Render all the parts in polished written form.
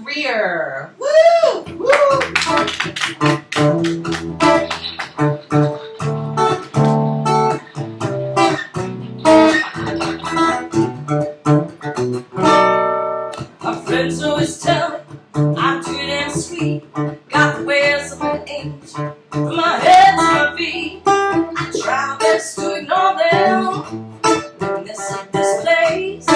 GRieR. Woo! Woo! My friends always tell me I'm too damn sweet. Got the ways of an angel from my head to my feet. I try my best to ignore them. This is this place.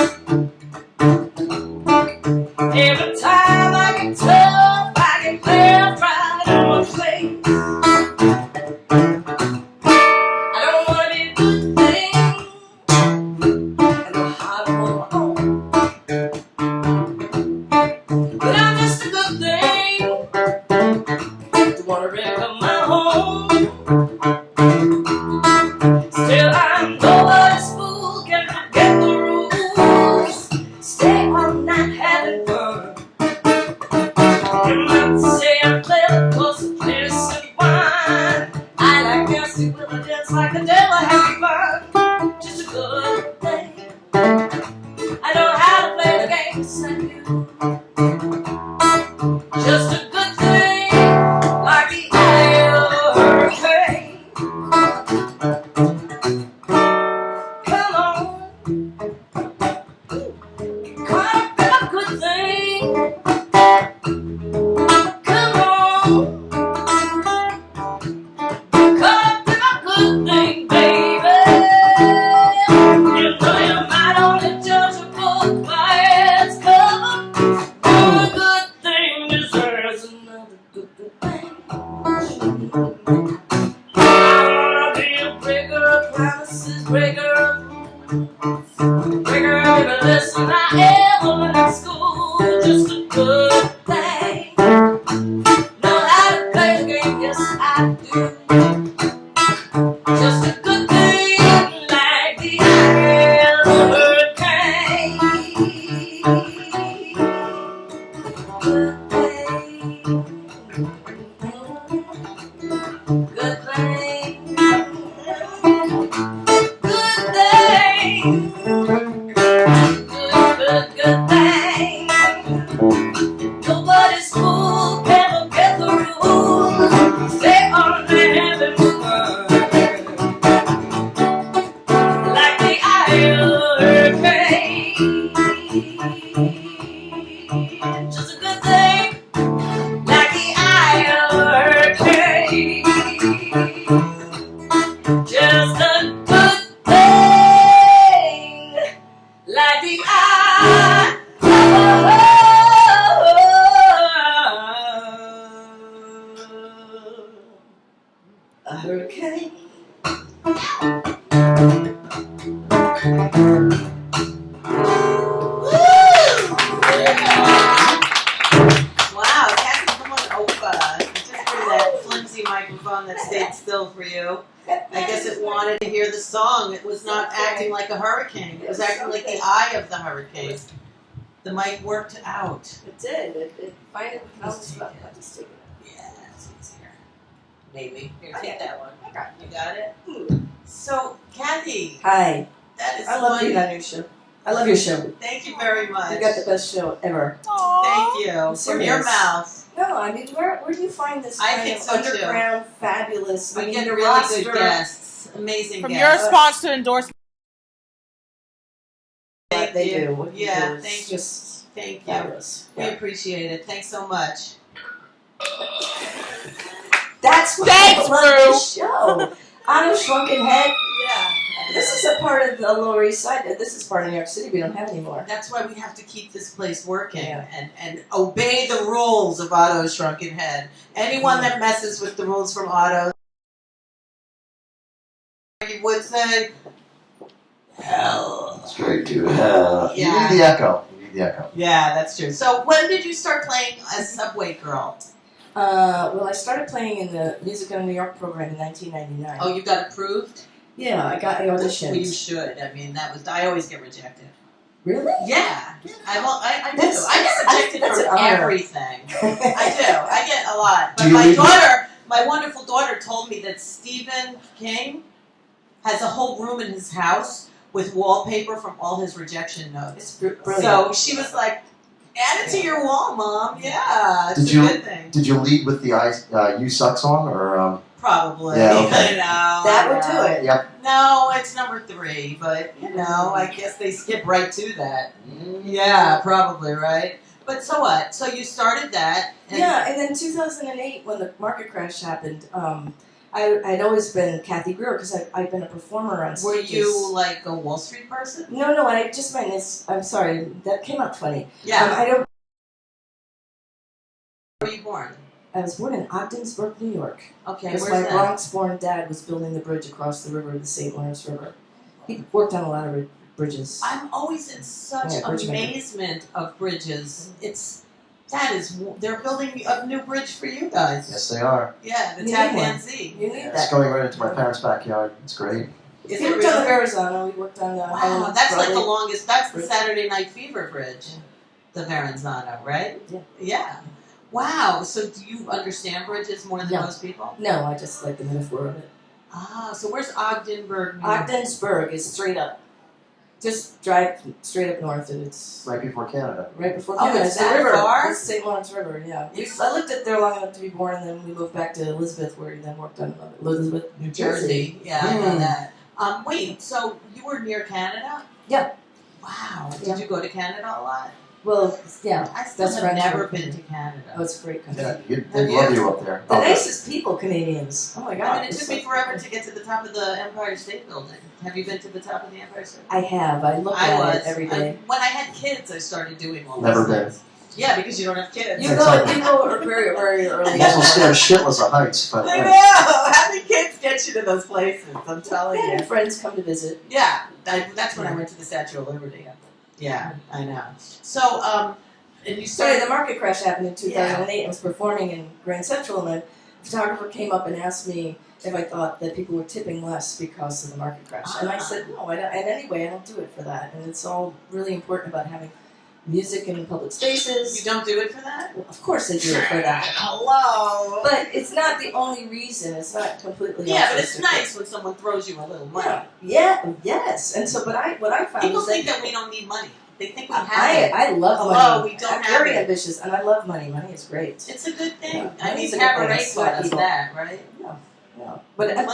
Every time I get tough, I get left right on my place. I don't want to be a good thing, and I'm hard on my own. But I'm just a good thing. Don't want to wreck up my home. Still, I'm nobody's fool. Can forget the rules. Stay all night having fun. You might say I'm clever, cause the place is wine. I like dancing with a dance like the devil, having fun. Just a good thing. I know how to play the game, so you. Just a good thing, like the eye of a hurricane. Come on, come be a good thing. Come on, come be a good thing, baby. You know you might only judge a book by its cover. One good thing deserves another good thing. I wanna be a breaker of promises, breaker of rules, breaker of every lesson I ever learned in school. Just a good thing. Know how to play the game, yes I do. Just a good thing, like the eye of a hurricane. Good thing, good thing, good thing, good thing. Nobody's fool, never get the rules. Stay on there having fun, like the eye of a hurricane. Just a good thing, like the eye of a hurricane. Just a good thing, like the eye of a hurricane. Wow, CaThY, come on over. Just bring that flimsy microphone that stayed still for you. I guess it wanted to hear the song. It was not acting like a hurricane. It was acting like the eye of the hurricane. The mic worked out. It did. It finally was about to stick it. Yeah, that's easier. Maybe. Here, Okay. take that one. I got You got it? So, CaThY, Hi. that is I love you, one. that new show. I love your show. Thank you very much. You got the best show ever. Thank you. From serious. your mouth. No, I mean, where do you find this I kind think of so, too. underground, fabulous? I We mean, get your really roster, good guests. Amazing From your guests. response to endorsement. What they you. do. What you Yeah, do is thank you. just Thank you. fabulous. We Yeah. appreciate it. Thanks so much. That's why Thanks, I love Rue. this show. On a Shrunken Head. Yeah. This is a part of the Lower East Side. This is part of New York City we don't have anymore. That's why we have to keep this place working Yeah. and obey the rules of Otto's Shrunken Head. Anyone that messes with the rules from Otto, he would say, hell. Straight to hell. Yeah. You need the echo. You need the echo. Yeah, that's true. So when did you start playing as SuBWaY Girl? Well, I started playing in the Music in New York program in 1999. Oh, you got approved? Yeah, I got auditions. Well, you should. I mean, I always get rejected. Really? Yeah, I do. That's- I get rejected that's from an honor. everything. I do. I get a lot. But Do you my read- daughter, my wonderful daughter, told me that Stephen King has a whole room in his house with wallpaper from all his rejection notes. It's brilliant. So she was like, Add it to your wall, Mom. Yeah, it's Did a you- good thing. Did you lead with the You Suck song or? Probably. Yeah, okay. I know. That would do it. Yep. No, it's number 3, but I guess they skip right to that. Yeah, probably, right? But so what? So you started that. And Yeah, and then 2008, when the market crash happened, I'd always been CaThY GrieR because I'd been a performer on Were stages. you like a Wall Street person? No, I just meant it's. I'm sorry, that came out funny. Yeah. I don't. Where were you born? I was born in Ogdensburg, New York. Okay, Because where's my that? Bronx-born dad was building the bridge across the river, the St. Lawrence River. He worked on a lot of bridges. I'm always in such Bridge maker. amazement of bridges. They're building a new bridge for you guys. Yes, they are. Yeah, the You Tap need one. and Z. You need It's that. going right into my parents' backyard. It's great. Is He it worked on the really? Verrazano. He worked on the. Wow, that's like the Broadway. longest. That's the Bridge. Saturday Night Fever bridge, the Verrazano, right? Yeah. Yeah. Wow. So do you understand bridges more than No. most people? No, I just like the metaphor of it. Ah, so where's Ogdenburg? New York? Ogdensburg is straight up. Just drive straight up north, and it's Right before Canada. right before Oh, Canada. it's the that river. far? It's St. Lawrence River. Yeah. It's- I lived it there long enough to be born, and then we moved back to Elizabeth, where he then worked on Elizabeth, New Jersey. Yeah, I know Mm. that. Wait, so you were near Canada? Yeah. Wow. Did Yeah. you go to Canada a lot? Well, yeah. I still That's have right. never been to Canada. Oh, it's a great country. Yeah, they Have love you? you up there. The Oh, nicest people, Canadians. Oh my God. I mean, it took me forever to get to the top of the Empire State Building. Have you been to the top of the Empire State Building? I have. I look I at was. it every day. When I had kids, I started doing all Never those been. things. Yeah, because you don't have kids. You It's go. like- You go very, very early. I'm also scared shitless of heights, but I know. Having kids get you to those places. I'm telling Yeah, you. and friends come to visit. Yeah, that's when I went to the Statue of Liberty. Yeah, I know. So, and you Sorry, started. the market crash happened in 2008. I was performing in Grand Central, and a photographer came up and asked me if I thought that people were tipping less because of the market crash. And I said, no, I don't, and anyway, I don't do it for that. And it's all really important about having music in public spaces. You don't do it for that? Well, of course I do it for that. Hello. But it's not the only reason. It's not completely Yeah, but it's altruistic. nice when someone throws you a little money. Yes. And so, what I found People is think that we don't need money. They think we have I it. love Hello, money. we don't I'm have very it. ambitious, and I love money. Money is great. It's a good thing. Yeah, I mean, money's a good thing. cabaret It's not taught us evil. that, right? Yeah. But Money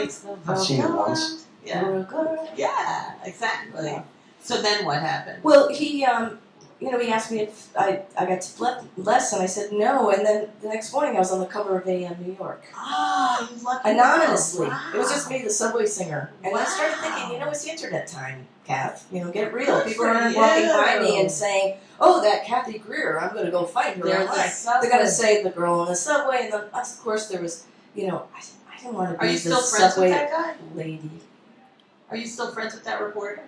makes the I've seen it once. Yeah. Yeah, exactly. Yeah. So then what happened? Well, he he asked me if I got tipped less, and I said no. And then the next morning, I was on the cover of AM New York. Ah, you lucky Anonymously. girl. Wow. It was just me, the subway singer. And I started thinking, it's the internet time, Kath. Get real. Good People for aren't walking you. by me and saying, oh, that CaThY GrieR, I'm going to go find her There's online. a subway. They're going to say the girl on the subway. And then, of course, there was, I didn't want to be Are you the still friends subway with that guy? lady. Are you still friends with that reporter?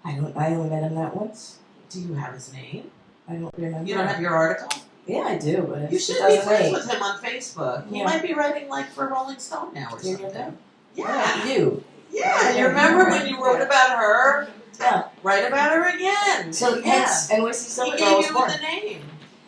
I only met him that once. Do you have his name? I don't remember. You don't have your article? Yeah, I do, but You it's should be 2008. friends with him on Facebook. He Yeah. might be writing for Rolling Stone now or Do you something. get that? Yeah. You. Yeah, you remember when you wrote about her? Yeah. Write about her again. So yeah. hence, NYC He Summer gave Girl was you born. the name.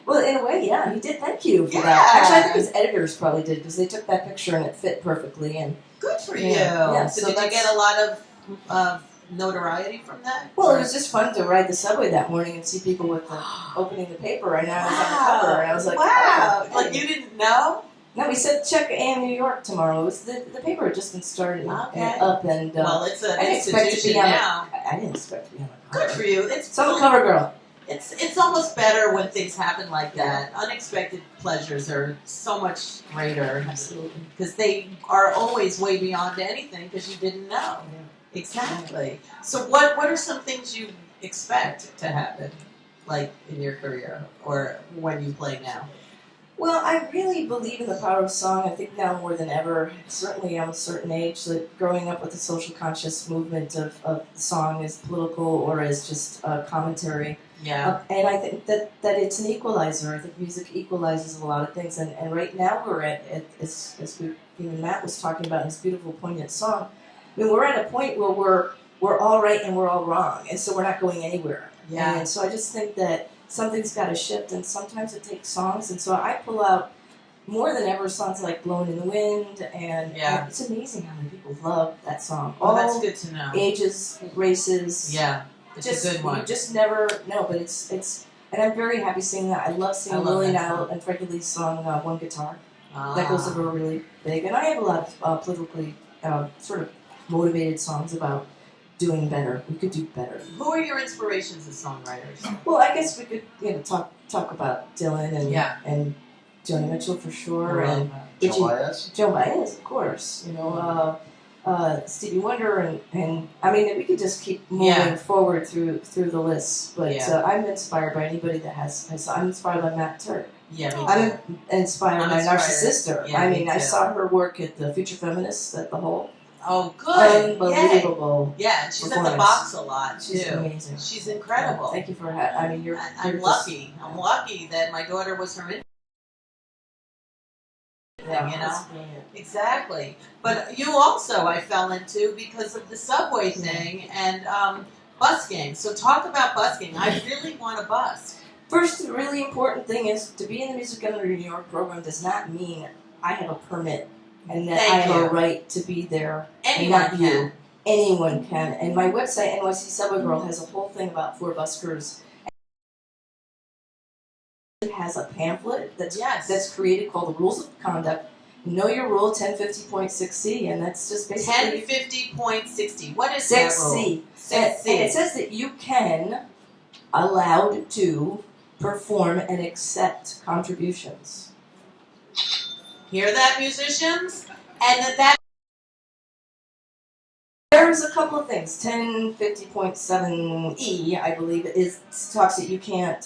Well, in a way, yeah, he did. Thank you for Yeah. that. Actually, I think his editors probably did because they took that picture and it fit perfectly. And Good for Yeah. you. Yeah, So so did you that's- get a lot of notoriety from that? well, it was just fun to ride the subway that morning and see people with the opening the paper. And I was on the cover, and I was like, wow. oh, Like hey. you didn't know? No, he said check AM New York tomorrow. It was the paper had just been started Okay. and up, and Well, it's an I didn't expect to institution be on now. I didn't expect to be on the cover. Good for you. So I'm a cover girl. It's almost better when things happen like that. Unexpected pleasures are so much greater Absolutely. because they are always way beyond anything because you didn't know. Exactly. So what are some things you expect to happen, like in your career or when you play now? Well, I really believe in the power of song. I think now more than ever, certainly I'm a certain age, that growing up with the social conscious movement of song as political or as just commentary. Yeah. And I think that it's an equalizer. I think music equalizes a lot of things. And right now we're at as even Matt was talking about in his beautiful, poignant song, I mean, we're at a point where we're all right and we're all wrong. And so we're not going anywhere. Yeah. And so I just think that something's got to shift, and sometimes it takes songs. And so I pull out more than ever songs like "Blowin' in the Wind," and Yeah. it's amazing how many people love that song. Well, All that's good to know. ages, races. Yeah. It's Just a good one. you just never know. But it's. And I'm very happy singing that. I love singing I love Willie that Nile and Frankie Lee's song One Guitar. Ah. That goes over really big. And I have a lot of politically sort of motivated songs about doing better. We could do better. Who are your inspirations as songwriters? Well, I guess we could talk about Dylan and Joni Mitchell for sure, and Joe Baez? Joe Baez, of course. Stevie Wonder, and I mean we could just keep moving forward through the list. But I'm inspired by anybody that has. I'm inspired by Matt Turk. Yeah, me too. I'm inspired by Narcissista. Yeah, I mean, me I too. saw her work at the Future Feminists at the Hole. Oh, good. Unbelievable. Yeah, she's at the performance. box a lot too. She's amazing. She's incredible. Thank you for I mean, I'm lucky. I'm lucky that my daughter was her. Yeah, you know? that's brilliant. Exactly. But you also I fell into because of the SuBWaY thing and busking. So talk about busking. I really want to busk. First, the really important thing is to be in the Music Under New York program does not mean I have a permit and that I have a right to be there. Anyone and not can. You. Anyone can. And my website, NYC Subway Girl, has a whole thing about for buskers. It has a pamphlet that's created called the Rules of Conduct. Know your rule 1050.6c, and that's just basically 1050.60. What is that rule? 6c. 6c. And it says that you can allowed to perform and accept contributions. Hear that, musicians? And that There's a couple of things. 1050.7e, I believe, talks that you can't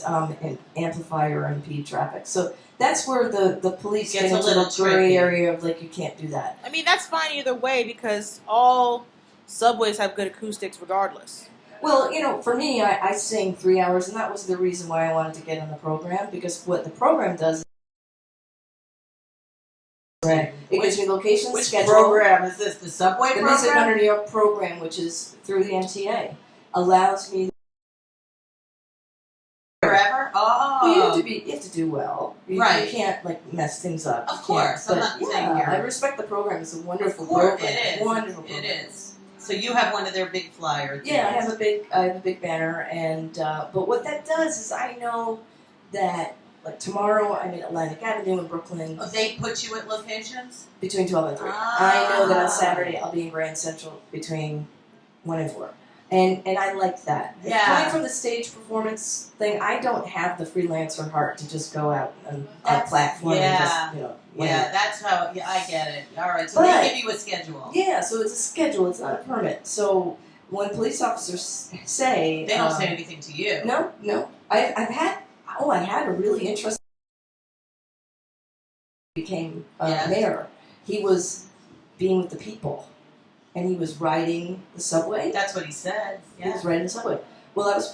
amplify or impede traffic. So that's where the police Gets get a into little the gray tricky. area of like you can't do that. I mean, that's fine either way because all subways have good acoustics regardless. Well, for me, I sing 3 hours, and that was the reason why I wanted to get in the program, because what the program does it gives me location, which schedule. program is this? The SuBWaY The program? Music Under New York program, which is through the MTA, allows me. Forever? Oh. Well, you have to do well. You can't mess things up. Of course, I'm not saying you're. I respect the program. It's a wonderful Of course, program. it is. Wonderful It program. is. So you have one of their big flyers. Yeah, I have a big banner, and but what that does is I know that tomorrow I'm in Atlantic Avenue in Brooklyn. Oh, they put you at locations? Between 12 and 3. Ah. I know that on Saturday I'll be in Grand Central between 1 and 4. And I like that. Yeah. Coming from the stage performance thing, I don't have the freelancer heart to just go out on a platform and just, wing it. That's how, I get it. All right, so But- they give you a schedule. Yeah, so it's a schedule, it's not a permit. So when police officers say... They don't say anything to you. No. I had a really interesting... became mayor. He was being with the people. And he was riding the subway. That's what he said. He Yeah. was riding the subway. Well, I was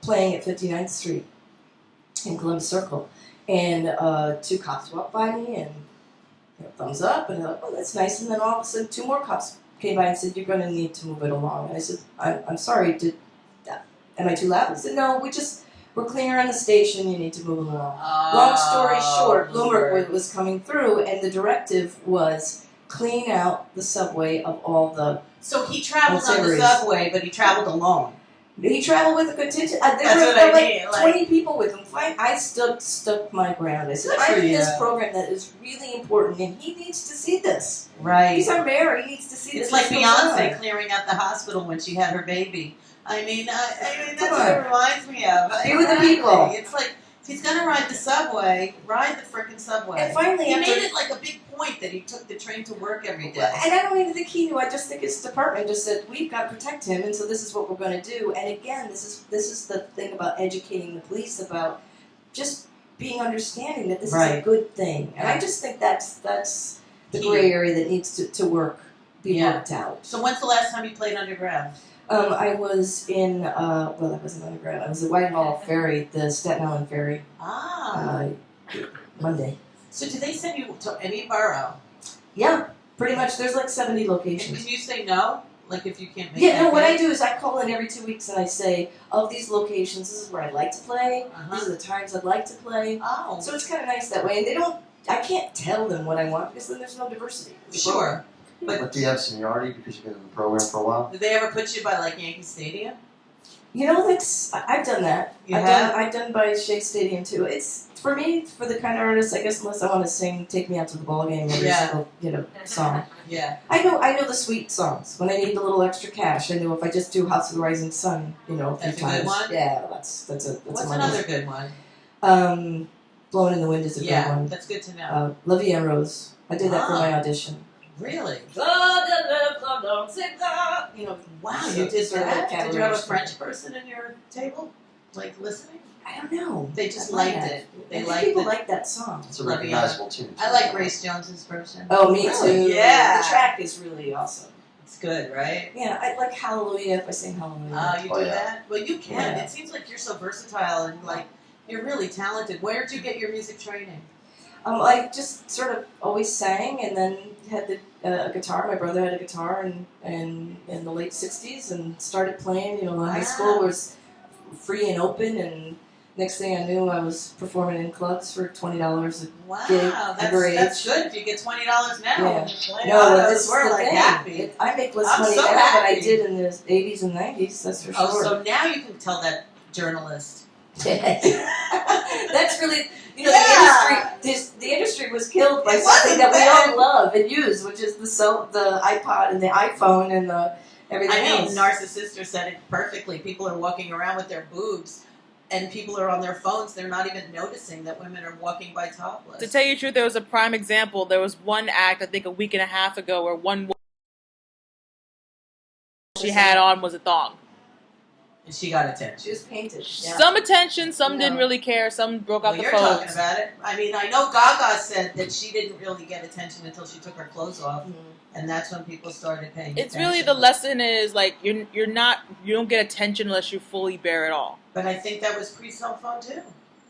playing at 59th Street in Columbus Circle, and 2 cops walked by me and thumbs up, and I'm like, oh, that's nice. And then all of a sudden, 2 more cops came by and said, you're going to need to move it along. And I said, I'm sorry, am I too loud? He said, no, we're clear on the station, you need to move along. Long story short, Bloomberg was coming through, and the directive was clean out the subway of all the... So he traveled on the Series. subway, but he traveled alone. He traveled with a contingent. That's There what were I mean, 20 people with him. Fine. I stuck my ground. I said, Good I'm for in you. this program that is really important, and he needs to see this. Right. He's our mayor. He needs to see this. It's like This goes Beyonce on. clearing out the hospital when she had her baby. I mean that's Come what it on. reminds me of. Be with the people. It's like, if he's going to ride the subway, ride the frickin' subway. And finally, he after... made it like a big point that he took the train to work every day. And I don't even think he knew. I just think his department just said, we've got to protect him, and so this is what we're going to do. And again, this is the thing about educating the police about just being understanding that this is a good thing. And I just think that's the gray area that needs to be worked out. So when's the last time you played underground? I was in, I wasn't underground. I was at Whitehall Ferry, the Staten Island Ferry, Monday. So do they send you to any borough? Yeah, pretty much. There's 70 And locations. can you say no? Like if you can't make Yeah, that what I day? do is I call in every 2 weeks and I say, of these locations, this is where I'd like to play. Uh-huh. These are the times I'd like to play. Oh. So it's kind of nice that way. And I can't tell them what I want because then there's no diversity. Sure. But do you have seniority because you've been in the program for a while? Did they ever put you by like Yankee Stadium? You know, I've done that. You have? I've done by Shea Stadium too. It's for me, for the kind of artist, I guess, unless I want to sing "Take Me Out to the Ball Game" every single song. Yeah. I know the sweet songs. When I need a little extra cash, I know if I just do "House of the Rising Sun," a few That's a times. good one? Yeah, that's What's a money. another good one? "Blowing in the Wind" is a good one. That's good to know. "La Vie en Rose." I did that for my audition. Really? You know, Wow, so- you did sort of that? like Did you have a cabaret. French person in your table? Like listening? I don't know. They just I like liked that. it. I They think liked people it. like that song. It's a recognizable tune. I like Grace Jones's version. Oh, me Really? too. Yeah. The track is really awesome. It's good, right? Yeah, I like Hallelujah if I sing Hallelujah. You Oh, do yeah. that? Well, you can. Yeah. It seems like you're so versatile and like you're really talented. Where did you get your music training? I just sort of always sang and then had the guitar. My brother had a guitar in the late 60s and started playing. You know, the high school was free and open, and next thing I knew, I was performing in clubs for $20 Wow, gig that's underage. good. If you get $20 now, Yeah. play No, autos, but this is we're the like thing. happy. I make less I'm money so now than I happy. did in the 80s and 90s, that's for sure. Oh, so now you can tell that journalist. That's really, Yeah. the industry was killed by It something wasn't that we then. all love and use, which is the iPod and the iPhone and the everything I mean, else. Narcissistor said it perfectly. People are walking around with their boobs, and people are on their phones. They're not even noticing that women are walking by topless. To tell you the truth, there was a prime example. There was one act, I think a week and a half ago, where one woman she had on was a thong. And she got attention. She was painted. Yeah. Some attention, some Yeah. didn't really care, some broke Well, out the you're talking phones. about it. I mean, I know Gaga said that she didn't really get attention until she took her clothes off, Mhm. and that's when people started paying It's attention. really the lesson is like you don't get attention unless you fully bear it all. But I think that was pre-cell phone too,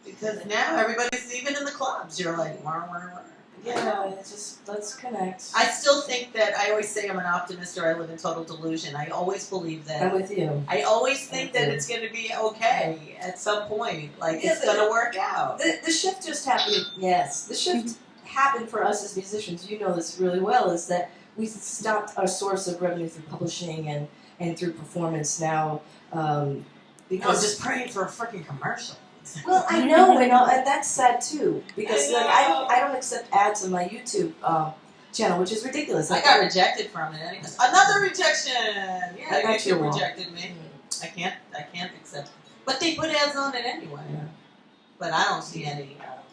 because now everybody's even in the clubs. You're like, wah, wah, wah. Yeah, it's just, let's connect. I still think that I always say I'm an optimist or I live in total delusion. I always believe that. I'm with you. I always think that it's going to be okay at some point. Like, Yeah, it's going to work out. The shift just happened. Yes, the shift happened for us as musicians. You know this really well. Is that we stopped our source of revenue through publishing and through performance now. I'm Because just praying for a freaking commercial. well, I know, and that's sad too. Because I like know. I don't accept ads on my YouTube channel, which is ridiculous. I got rejected from it. Anyways. Another rejection. I Yeah, got you YouTube wrong. rejected me. I can't accept it. But they put ads on it anyway. Yeah. But I don't see any at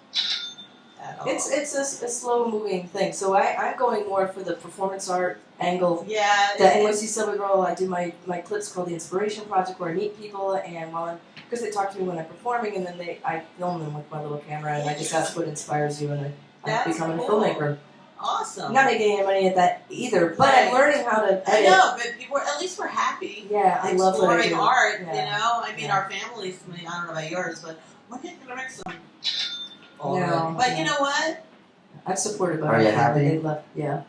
all. It's a slow moving thing. So I'm going more for the performance art angle. Yeah. The NYC SuBWaY, I do my clips called the Inspiration Project, where I meet people, and because they talk to me when I'm performing, and then I film them with my little camera, and I just ask what inspires you, and I'm That's becoming cool. a filmmaker. Awesome. I'm not making any money at that either, but Right. I'm learning how to edit. I know, but at least we're happy. Yeah, I love what I Exploring do. art, Yeah. you know? I mean, Yeah. our families, I don't know about yours, but we're getting to make some. No, But yeah. you know what? I'm supported by Are you my family. happy? They love, yeah.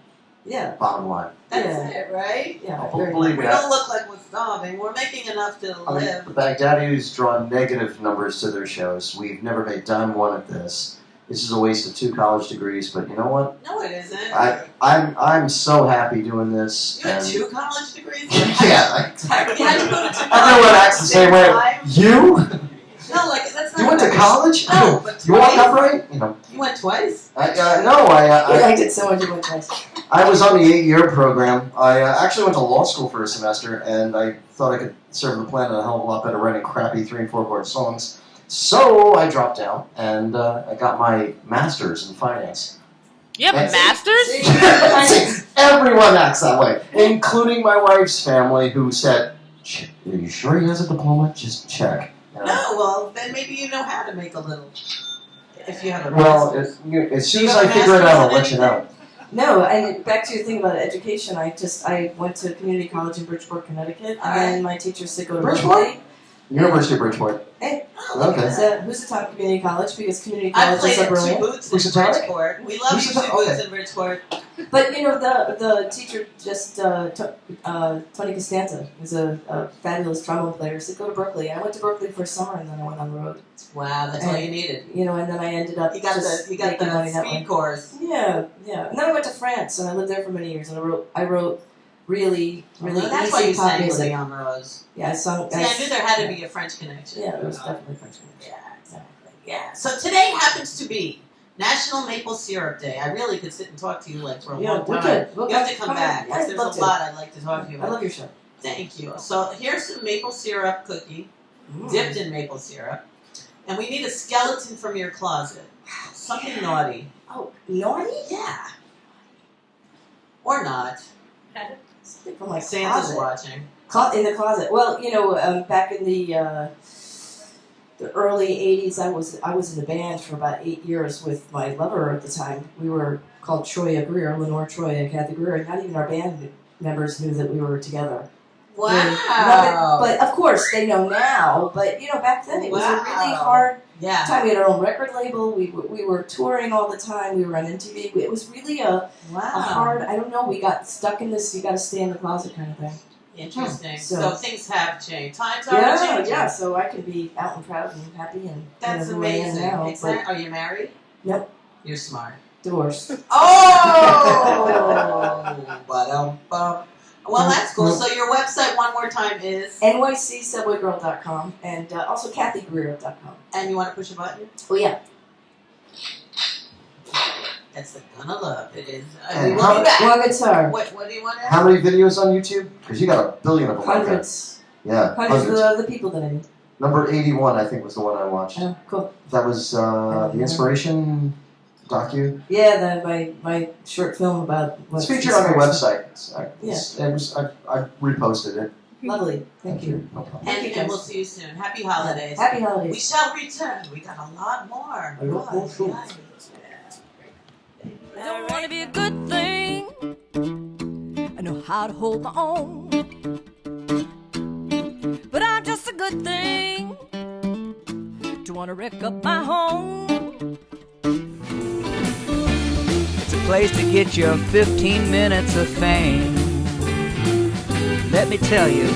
Yeah, Bottom line. That's Yeah. it, right? yeah. Oh, very believe We me, don't look like we're starving. We're making enough to I mean, live. the Baghdadis draw negative numbers to their shows. We've never made dime one at this. This is a waste of 2 college degrees, but you know what? No, it isn't. I'm so happy doing this. You had and 2 college degrees? yeah, How did you go to 2 everyone acts the same way. time? You? No, like, that's not You went to right. college? No, but You walk twice? upright? You know. You went twice? No, I liked it so much. You went twice. I was on the 8-year program. I actually went to law school for a semester, and I thought I could serve the planet a hell of a lot better writing crappy 3- and 4-chord songs. So I dropped out, and I got my master's in finance. You have a And- master's? Everyone acts that way, including my wife's family, who said, "Are you sure he has a diploma? Just check." You know? No, well, then maybe you know how to make a little. If you have a Well, master's. as soon Do you as have I a figure it out, I'll let master's you in know. No, and back to your thing about education, I went to community college in Bridgeport, Connecticut, All and my teacher said go to Bridgeport? Berkeley. University of Bridgeport. Hey, Okay. so who's the top community college? Because community I colleges played are at brilliant. Boots Who's in the top? Bridgeport. We love Who's you, the Two top? Boots Okay. in Bridgeport. But you know, the teacher just Tony Costanza was a fabulous drama player. Said go to Berkeley. I went to Berkeley for a summer, and then I went on the road. Wow, that's all you needed. You know, and then I ended up You got just the making money that way. speed course. Yeah, yeah. And then I went to France, and I lived there for many years. And I wrote really That's why easy you pop sang music. Leon Rose. Yeah, I sung. See, I knew there had to be a French connection. Yeah, there was definitely French connection. Yeah, exactly. Yeah. So today happens to be National Maple Syrup Day. I really could sit and talk to you like for a long we time. could. We'll You have to come back Yeah, because I'd there's love a to. lot I'd like to talk to you I about. love your show. Thank you. So here's some maple syrup cookie dipped in maple syrup, and we need a skeleton from your closet. Something naughty. Oh, naughty? Yeah. Or not. Something from my Santa's closet. watching. In the closet. Well, back in the early '80s, I was in a band for about 8 years with my lover at the time. We were called GRieR, Lenore Troy and CaThY GRieR, and not even our band members knew that we were together. Wow. But of course they know now. But back then it was a really hard time. We had our own record label. We were touring all the time. We were on MTV. It was really a hard. I don't know. We got stuck in this. You got to stay in the closet kind of thing. Interesting. So So things have changed. Times are changing. Yeah. So I can be out and proud and happy and That's who I am amazing. now, Exactly. Are you married? Nope. You're smart. Divorce. Oh! Ba-dum-bum. Well, that's cool. So your website, one more time, is? NYC SuBWayGirl.com and also CaThYGRieR.com. And you want to push a button? Oh yeah. That's the gonna love. It is. And We will be back. One guitar. What do you want to How many videos on YouTube? Because you got a billion of them. like that. Hundreds. Yeah, Hundreds hundreds. of the people that I knew. Number 81, I think, was the one I watched. Oh, cool. That was the Inspiration docu. Yeah, my short film about It's featured on the website. I reposted it. Lovely. Thank you. No problem. And we'll see you soon. Happy holidays. Happy We holidays. shall return. We got a lot more. I don't want to be a good thing. I know how to hold my own. But I'm just a good thing to want to wreck up my home. It's a place to get your 15 minutes of fame. Let me tell you,